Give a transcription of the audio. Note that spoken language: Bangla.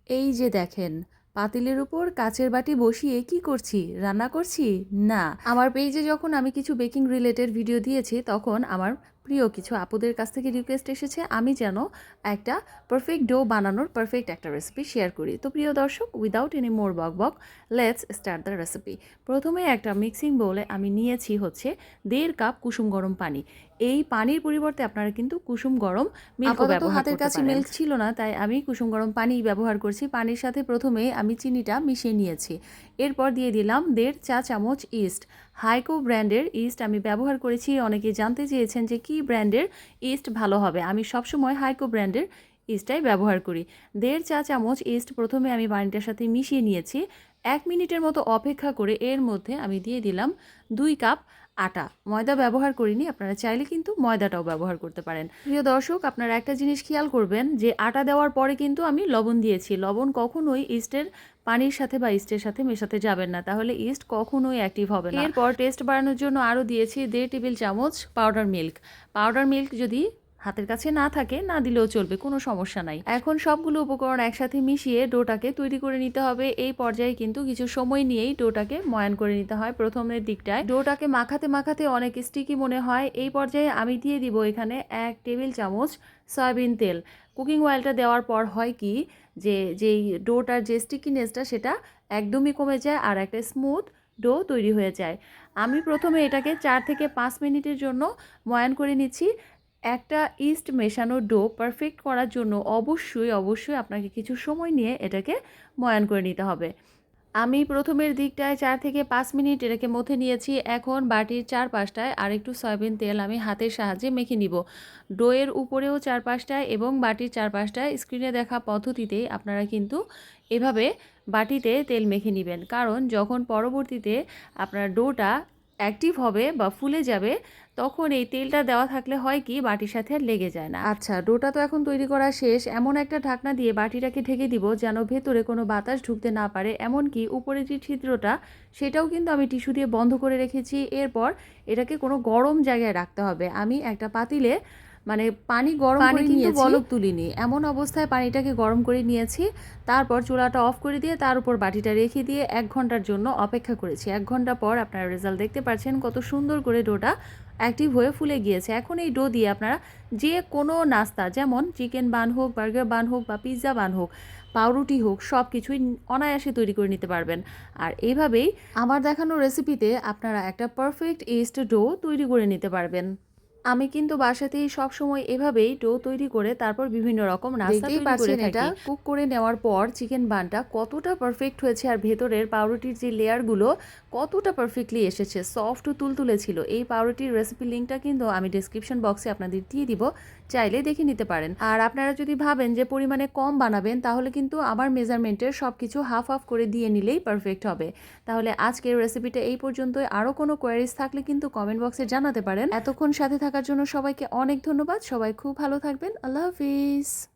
এই যে দেখেন, পাতিলের উপর কাচের বাটি বসিয়ে কি করছি? রান্না করছি? না। আমার পেজে যখন আমি কিছু বেকিং রিলেটেড ভিডিও দিয়েছি, তখন আমার প্রিয় কিছু আপুদের কাছ থেকে রিকোয়েস্ট এসেছে আমি যেন একটা পারফেক্ট ডো বানানোর পারফেক্ট একটা রেসিপি শেয়ার করি। তো প্রিয় দর্শক, উইদাউট এনি মোর বক, লেটস স্টার্ট দ্য রেসিপি। প্রথমে একটা মিক্সিং বোলে আমি নিয়েছি হচ্ছে 1.5 কাপ কুসুম গরম পানি। এই পানির পরিবর্তে আপনারা কিন্তু কুসুম গরম মিল্কও ব্যবহার করতে পারেন। হাতের কাছে মিল্ক ছিল না, তাই আমি কুসুম গরম পানি ব্যবহার করছি। পানির সাথে প্রথমে আমি চিনিটা মিশিয়ে নিয়েছি। এরপর দিয়ে দিলাম 1.5 চা চামচ ইস্ট। হাইকো ব্র্যান্ডের ইস্ট আমি ব্যবহার করেছি। অনেকে জানতে চেয়েছেন যে কী ব্র্যান্ডের ইস্ট ভালো হবে। আমি সবসময় হাইকো ব্র্যান্ডের ইস্টটাই ব্যবহার করি। 1.5 চা চামচ ইস্ট প্রথমে আমি পানিটার সাথে মিশিয়ে নিয়েছি। 1 মিনিটের মতো অপেক্ষা করে এর মধ্যে আমি দিয়ে দিলাম 2 কাপ আটা। ময়দা ব্যবহার করিনি, আপনারা চাইলে কিন্তু ময়দাটাও ব্যবহার করতে পারেন। প্রিয় দর্শক, আপনারা একটা জিনিস খেয়াল করবেন যে আটা দেওয়ার পরে কিন্তু আমি লবণ দিয়েছি। লবণ কখনোই ইস্টের পানির সাথে বা ইস্টের সাথে মেশাতে যাবেন না, তাহলে ইস্ট কখনোই অ্যাক্টিভ হবে না। এরপর টেস্ট বাড়ানোর জন্য আরও দিয়েছি 1.5 টেবিল চামচ পাউডার মিল্ক। পাউডার মিল্ক যদি হাতের কাছে না থাকে, না দিলেও চলবে, কোনো সমস্যা নাই। এখন সবগুলো উপকরণ একসাথে মিশিয়ে ডোটাকে তৈরি করে নিতে হবে। এই পর্যায়ে কিন্তু কিছু সময় নিয়েই ডোটাকে ময়ান করে নিতে হয়। প্রথমের দিকটায় ডোটাকে মাখাতে মাখাতে অনেক স্টিকি মনে হয়। এই পর্যায়ে আমি দিয়ে দিব এখানে 1 টেবিল চামচ সয়াবিন তেল। কুকিং অয়েলটা দেওয়ার পর হয় কি, যেই ডোটার যে স্টিকিনেসটা সেটা একদমই কমে যায় আর একটা স্মুথ ডো তৈরি হয়ে যায়। আমি প্রথমে এটাকে 4 থেকে 5 মিনিটের জন্য ময়ান করে নিচ্ছি। একটা ইস্ট মেশানো ডো পারফেক্ট করার জন্য অবশ্যই আপনাকে কিছু সময় নিয়ে এটাকে ময়ান করে নিতে হবে। আমি প্রথমের দিকটায় 4 থেকে 5 মিনিট এটাকে মথে নিয়েছি। এখন বাটির চারপাশটায় আরেকটু সয়াবিন তেল আমি হাতের সাহায্যে মেখে নিব। ডোয়ের উপরেও চারপাশটায় এবং বাটির চারপাশটায় স্ক্রিনে দেখা পদ্ধতিতেই আপনারা কিন্তু এভাবে বাটিতে তেল মেখে নেবেন, কারণ যখন পরবর্তীতে আপনার ডোটা অ্যাক্টিভ হবে বা ফুলে যাবে, তখন এই তেলটা দেওয়া থাকলে হয় কি বাটির সাথে আর লেগে যায় না। আচ্ছা, ডোটা তো এখন তৈরি করা শেষ। এমন একটা ঢাকনা দিয়ে বাটিটাকে ঢেকে দিব যেন ভেতরে কোনো বাতাস ঢুকতে না পারে। এমনকি উপরে যে ছিদ্রটা সেটাও কিন্তু আমি টিস্যু দিয়ে বন্ধ করে রেখেছি। এরপর এটাকে কোনো গরম জায়গায় রাখতে হবে। আমি একটা পাতিলে মানে পানি গরম করে কিন্তু বলক তুলিনি, এমন অবস্থায় পানিটাকে গরম করে নিয়েছি। তারপর চুলাটা অফ করে দিয়ে তার উপর বাটিটা রেখে দিয়ে 1 ঘন্টার জন্য অপেক্ষা করেছি। 1 ঘন্টা পর আপনারা রেজাল্ট দেখতে পাচ্ছেন কত সুন্দর করে ডোটা অ্যাক্টিভ হয়ে ফুলে গিয়েছে। এখন এই ডো দিয়ে আপনারা যে কোনো নাস্তা, যেমন চিকেন বান হোক, বার্গার বান হোক বা পিৎজা বান হোক, পাউরুটি হোক, সব কিছুই অনায়াসে তৈরি করে নিতে পারবেন। আর এইভাবেই আমার দেখানো রেসিপিতে আপনারা একটা পারফেক্ট ইস্ট ডো তৈরি করে নিতে পারবেন। আমি কিন্তু বাসাতেই সবসময় এভাবেই ডো তৈরি করে তারপর বিভিন্ন রকম নাস্তা তৈরি করে থাকি। এটা কুক করে নেওয়ার পর চিকেন বানটা কতটা পারফেক্ট হয়েছে আর ভেতরের পাউরুটির যে লেয়ারগুলো কতটা পারফেক্টলি এসেছে, সফট ও তুলতুলে ছিল। এই পাউরুটির রেসিপি লিঙ্কটা কিন্তু আমি ডেসক্রিপশন বক্সে আপনাদের দিয়ে দিব, চাইলে দেখে নিতে পারেন। আর আপনারা যদি ভাবেন যে পরিমাণে কম বানাবেন, তাহলে কিন্তু আমার মেজারমেন্টের সব কিছু হাফ হাফ করে দিয়ে নিলেই পারফেক্ট হবে। তাহলে আজকের রেসিপিটা এই পর্যন্তই। আরও কোনো কোয়ারিজ থাকলে কিন্তু কমেন্ট বক্সে জানাতে পারেন। এতক্ষণ সাথে থাকার জন্য সবাইকে অনেক ধন্যবাদ। সবাই খুব ভালো থাকবেন। আল্লাহ হাফিজ।